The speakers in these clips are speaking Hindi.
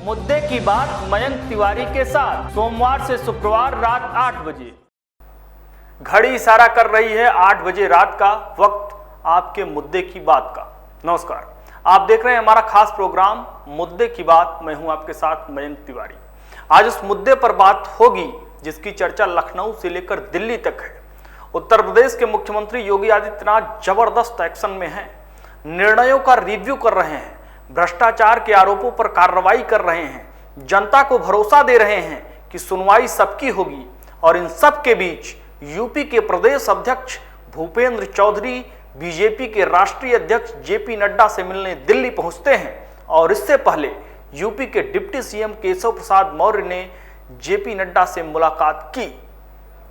मुद्दे की बात मयंक तिवारी के साथ सोमवार से शुक्रवार रात 8 बजे। घड़ी इशारा कर रही है 8 बजे रात का, वक्त आपके मुद्दे की बात का। नमस्कार, आप देख रहे हैं हमारा खास प्रोग्राम मुद्दे की बात। मैं हूं आपके साथ मयंक तिवारी। आज उस मुद्दे पर बात होगी जिसकी चर्चा लखनऊ से लेकर दिल्ली तक है। उत्तर प्रदेश के मुख्यमंत्री योगी आदित्यनाथ जबरदस्त एक्शन में हैं, निर्णयों का रिव्यू कर रहे हैं, भ्रष्टाचार के आरोपों पर कार्रवाई कर रहे हैं, जनता को भरोसा दे रहे हैं कि सुनवाई सबकी होगी। और इन सब के बीच यूपी के प्रदेश अध्यक्ष भूपेंद्र चौधरी बीजेपी के राष्ट्रीय अध्यक्ष जेपी नड्डा से मिलने दिल्ली पहुंचते हैं। और इससे पहले यूपी के डिप्टी सीएम केशव प्रसाद मौर्य ने जेपी नड्डा से मुलाकात की।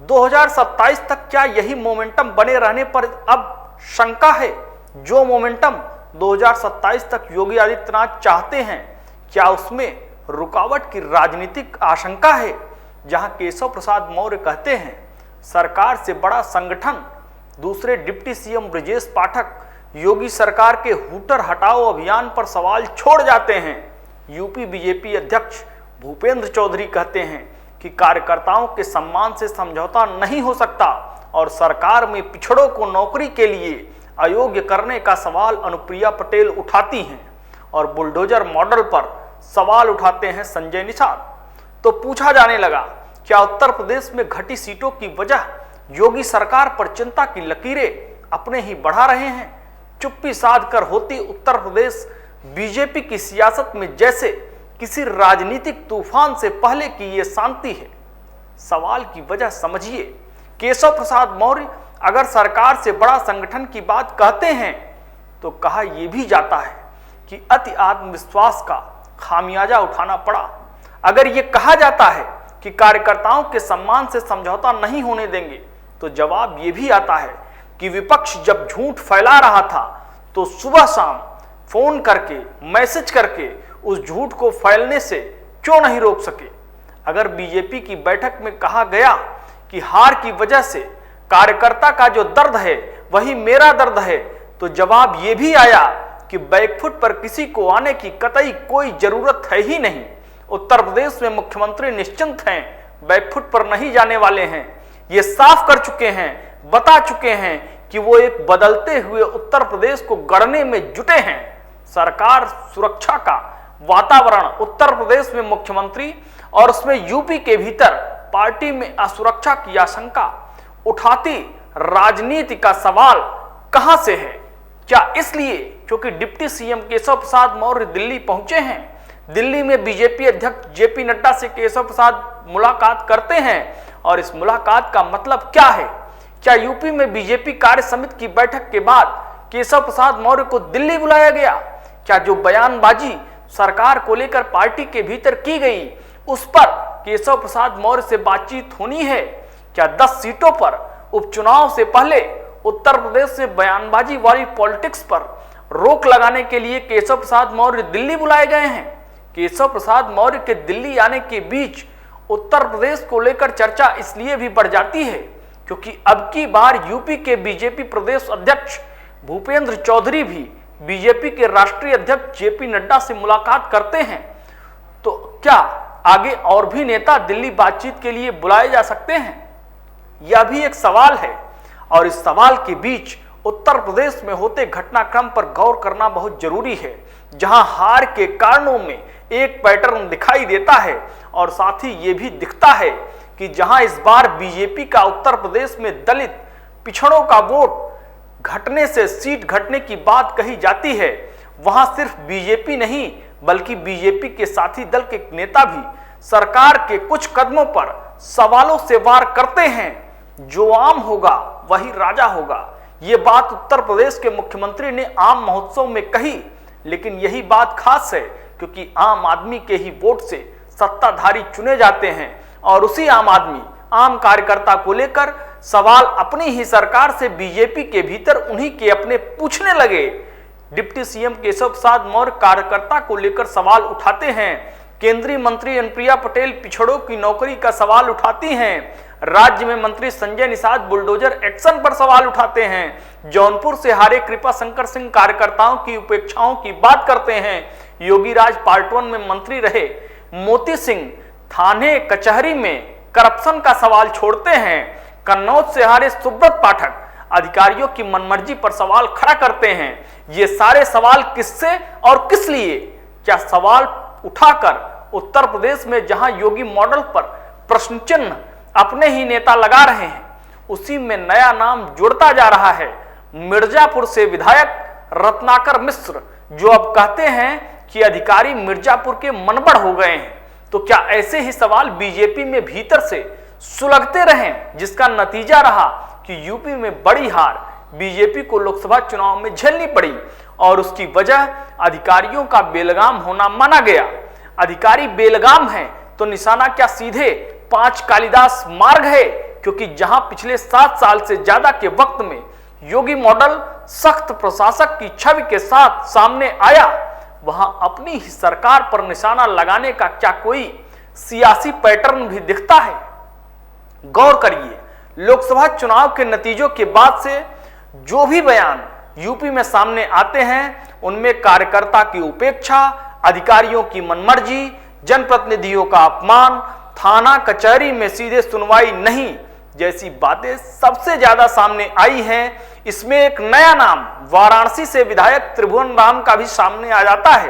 2027 तक क्या यही मोमेंटम बने रहने पर अब शंका है? जो मोमेंटम 2027 तक योगी आदित्यनाथ चाहते हैं, क्या उसमें रुकावट की राजनीतिक आशंका है? जहां केशव प्रसाद मौर्य कहते हैं सरकार से बड़ा संगठन, दूसरे डिप्टी सीएम ब्रजेश पाठक योगी सरकार के हूटर हटाओ अभियान पर सवाल छोड़ जाते हैं। यूपी बीजेपी अध्यक्ष भूपेंद्र चौधरी कहते हैं कि कार्यकर्ताओं के सम्मान से समझौता नहीं हो सकता और सरकार में पिछड़ों को नौकरी के लिए अयोग्य करने का सवाल अनुप्रिया पटेल उठाती हैं और बुलडोजर मॉडल पर सवाल उठाते हैं संजय निषाद। तो पूछा जाने लगा, क्या उत्तर प्रदेश में घटी सीटों की वजह योगी सरकार पर चिंता की लकीरें अपने ही बढ़ा रहे हैं? चुप्पी साध कर होती उत्तर प्रदेश बीजेपी की सियासत में जैसे किसी राजनीतिक तूफान से पहले की ये शांति है। सवाल की वजह समझिए। केशव प्रसाद मौर्य अगर सरकार से बड़ा संगठन की बात कहते हैं तो कहा यह भी जाता है कि अति आत्मविश्वास का खामियाजा उठाना पड़ा। अगर यह कहा जाता है कि कार्यकर्ताओं के सम्मान से समझौता नहीं होने देंगे तो जवाब यह भी आता है कि विपक्ष जब झूठ फैला रहा था तो सुबह शाम फोन करके मैसेज करके उस झूठ को फैलने से क्यों नहीं रोक सके? अगर बीजेपी की बैठक में कहा गया कि हार की वजह से कार्यकर्ता का जो दर्द है वही मेरा दर्द है, तो जवाब यह भी आया कि बैकफुट पर किसी को आने की कतई कोई जरूरत है ही नहीं। उत्तर प्रदेश में मुख्यमंत्री निश्चिंत हैं, बैकफुट पर नहीं जाने वाले हैं। ये साफ कर चुके हैं, बता चुके हैं कि वो एक बदलते हुए उत्तर प्रदेश को गढ़ने में जुटे हैं। सरकार सुरक्षा का वातावरण उत्तर प्रदेश में मुख्यमंत्री और उसमें यूपी के भीतर पार्टी में असुरक्षा की आशंका उठाती राजनीति का सवाल कहां से है? क्या इसलिए क्योंकि डिप्टी सीएम केशव प्रसाद मौर्य दिल्ली पहुंचे हैं? दिल्ली में बीजेपी अध्यक्ष जेपी नड्डा से केशव प्रसाद मुलाकात करते हैं और इस मुलाकात का मतलब क्या है? क्या यूपी में बीजेपी कार्य समिति की बैठक के बाद केशव प्रसाद मौर्य को दिल्ली बुलाया गया? क्या जो बयानबाजी सरकार को लेकर पार्टी के भीतर की गई उस पर केशव प्रसाद मौर्य से बातचीत होनी है? क्या 10 सीटों पर उपचुनाव से पहले उत्तर प्रदेश में बयानबाजी वाली पॉलिटिक्स पर रोक लगाने के लिए केशव प्रसाद मौर्य दिल्ली बुलाए गए हैं? केशव प्रसाद मौर्य के दिल्ली आने के बीच उत्तर प्रदेश को लेकर चर्चा इसलिए भी बढ़ जाती है क्योंकि अब की बार यूपी के बीजेपी प्रदेश अध्यक्ष भूपेंद्र चौधरी भी बीजेपी के राष्ट्रीय अध्यक्ष जेपी नड्डा से मुलाकात करते हैं। तो क्या आगे और भी नेता दिल्ली बातचीत के लिए बुलाए जा सकते हैं? यह भी एक सवाल है और इस सवाल के बीच उत्तर प्रदेश में होते घटनाक्रम पर गौर करना बहुत जरूरी है, जहां हार के कारणों में एक पैटर्न दिखाई देता है और साथ ही ये भी दिखता है कि जहां इस बार बीजेपी का उत्तर प्रदेश में दलित पिछड़ों का वोट घटने से सीट घटने की बात कही जाती है, वहां सिर्फ बीजेपी नहीं बल्कि बीजेपी के साथी दल के नेता भी सरकार के कुछ कदमों पर सवालों से वार करते हैं। जो आम होगा वही राजा होगा, ये बात उत्तर प्रदेश के मुख्यमंत्री ने आम महोत्सव में कही। लेकिन यही बात खास है क्योंकि आम आदमी के ही वोट से सत्ताधारी चुने जाते हैं और उसी आम आदमी आम कार्यकर्ता को लेकर सवाल अपनी ही सरकार से बीजेपी के भीतर उन्हीं के अपने पूछने लगे। डिप्टी सीएम केशव प्रसाद मौर्य कार्यकर्ता को लेकर सवाल उठाते हैं। केंद्रीय मंत्री अनुप्रिया पटेल पिछड़ों की नौकरी का सवाल उठाती हैं। राज्य में मंत्री संजय निषाद बुलडोजर एक्शन पर सवाल उठाते हैं। जौनपुर से हारे कृपा शंकर सिंह कार्यकर्ताओं की उपेक्षाओं की बात करते हैं। योगी राज पार्ट 1 में मंत्री रहे मोती सिंह थाने कचहरी में करप्शन का सवाल छोड़ते हैं। कन्नौज से हारे सुब्रत पाठक अधिकारियों की मनमर्जी पर सवाल खड़ा करते हैं। ये सारे सवाल किससे और किस लिए? क्या सवाल उठाकर उत्तर प्रदेश में जहां योगी मॉडल पर प्रश्न चिन्ह अपने ही नेता लगा रहे हैं, उसी में नया नाम जुड़ता जा रहा है। मिर्जापुर से विधायक रत्नाकर मिश्र जो अब कहते हैं कि अधिकारी मिर्जापुर के मनबड़ हो गए हैं। तो क्या ऐसे ही सवाल बीजेपी में भीतर से सुलगते रहे, जिसका नतीजा रहा कि यूपी में बड़ी हार बीजेपी को लोकसभा चुनाव में झेलनी पड़ी और उसकी वजह अधिकारियों का बेलगाम होना माना गया। अधिकारी बेलगाम हैं तो निशाना क्या सीधे 5 कालिदास मार्ग है? क्योंकि जहां पिछले 7 साल से ज्यादा के वक्त में योगी मॉडल सख्त प्रशासक की छवि के साथ सामने आया, वहां अपनी ही सरकार पर निशाना लगाने का क्या कोई सियासी पैटर्न भी दिखता है? गौर करिए, लोकसभा चुनाव के नतीजों के बाद से जो भी बयान यूपी में सामने आते हैं, उनमें कार्यकर्ता की उपेक्षा, अधिकारियों की मनमर्जी, जनप्रतिनिधियों का अपमान, थाना कचहरी में सीधे सुनवाई नहीं जैसी बातें सबसे ज्यादा सामने आई हैं। इसमें एक नया नाम वाराणसी से विधायक त्रिभुवन राम का भी सामने आ जाता है।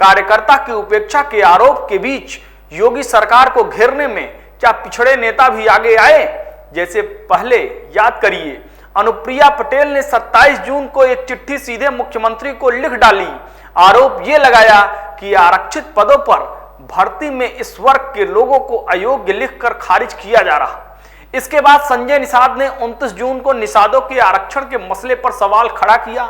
कार्यकर्ता की उपेक्षा के आरोप के बीच योगी सरकार को घेरने में क्या पिछड़े नेता भी आगे आए? जैसे पहले याद करिए, अनुप्रिया पटेल ने 27 जून को एक चिट्ठी सीधे मुख्यमंत्री को लिख डाली। आरोप यह लगाया कि आरक्षित पदों पर भर्ती में इस वर्ग के लोगों को अयोग्य लिखकर खारिज किया जा रहा। इसके बाद संजय निषाद ने 29 जून को निषादों के आरक्षण के मसले पर सवाल खड़ा किया।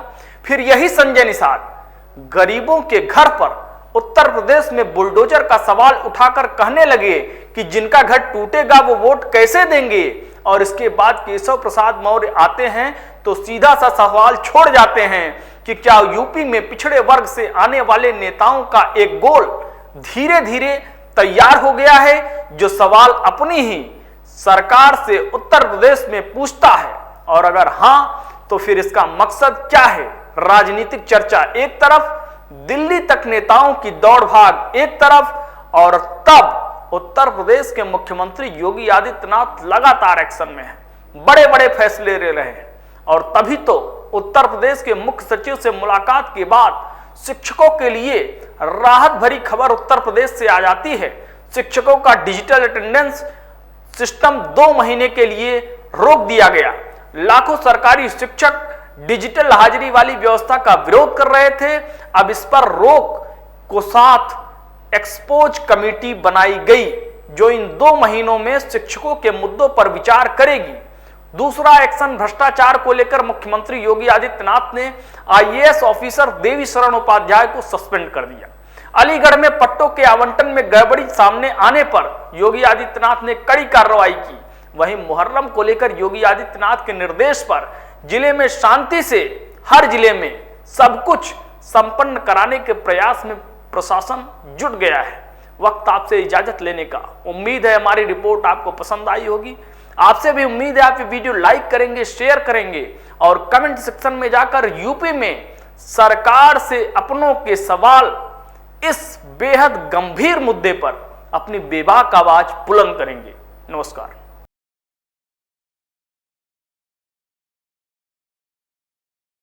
फिर यही संजय निषाद गरीबों के घर पर उत्तर प्रदेश में बुलडोजर का सवाल उठाकर कहने लगे कि जिनका घर टूटेगा वो वोट कैसे देंगे। और इसके बाद केशव प्रसाद मौर्य आते हैं तो सीधा सा सवाल छोड़ जाते हैं कि क्या यूपी में पिछड़े वर्ग से आने वाले नेताओं का एक गोल धीरे धीरे तैयार हो गया है, जो सवाल अपनी ही सरकार से उत्तर प्रदेश में पूछता है। और अगर हां तो फिर इसका मकसद क्या है? राजनीतिक चर्चा एक तरफ, दिल्ली तक नेताओं की दौड़ भाग एक तरफ, और तब उत्तर प्रदेश के मुख्यमंत्री योगी आदित्यनाथ लगातार एक्शन में हैं, बड़े बड़े फैसले ले रहे हैं। और तभी तो उत्तर प्रदेश के मुख्य सचिव से मुलाकात के बाद शिक्षकों के लिए राहत भरी खबर उत्तर प्रदेश से आ जाती है। शिक्षकों का डिजिटल अटेंडेंस सिस्टम 2 महीने के लिए रोक दिया गया। लाखों सरकारी शिक्षक डिजिटल हाजिरी वाली व्यवस्था का विरोध कर रहे थे। अब इस पर रोक को साथ एक्सपोज कमेटी बनाई गई, जो इन 2 महीनों में शिक्षकों के मुद्दों पर विचार करेगी। दूसरा एक्शन, भ्रष्टाचार को लेकर मुख्यमंत्री योगी आदित्यनाथ ने आईएएस ऑफिसर देवी शरण उपाध्याय को सस्पेंड कर दिया। अलीगढ़ में पट्टों के आवंटन में गड़बड़ी सामने आने पर योगी आदित्यनाथ ने कड़ी कार्रवाई की। वहीं मुहर्रम को लेकर योगी आदित्यनाथ के निर्देश पर जिले में शांति से हर जिले में सब कुछ संपन्न कराने के प्रयास में प्रशासन जुट गया है। वक्त आपसे इजाजत लेने का। उम्मीद है हमारी रिपोर्ट आपको पसंद आई होगी। आपसे भी उम्मीद है आप ये वीडियो लाइक करेंगे, शेयर करेंगे और कमेंट सेक्शन में जाकर यूपी में सरकार से अपनों के सवाल इस बेहद गंभीर मुद्दे पर अपनी बेबाक आवाज बुलंद करेंगे। नमस्कार।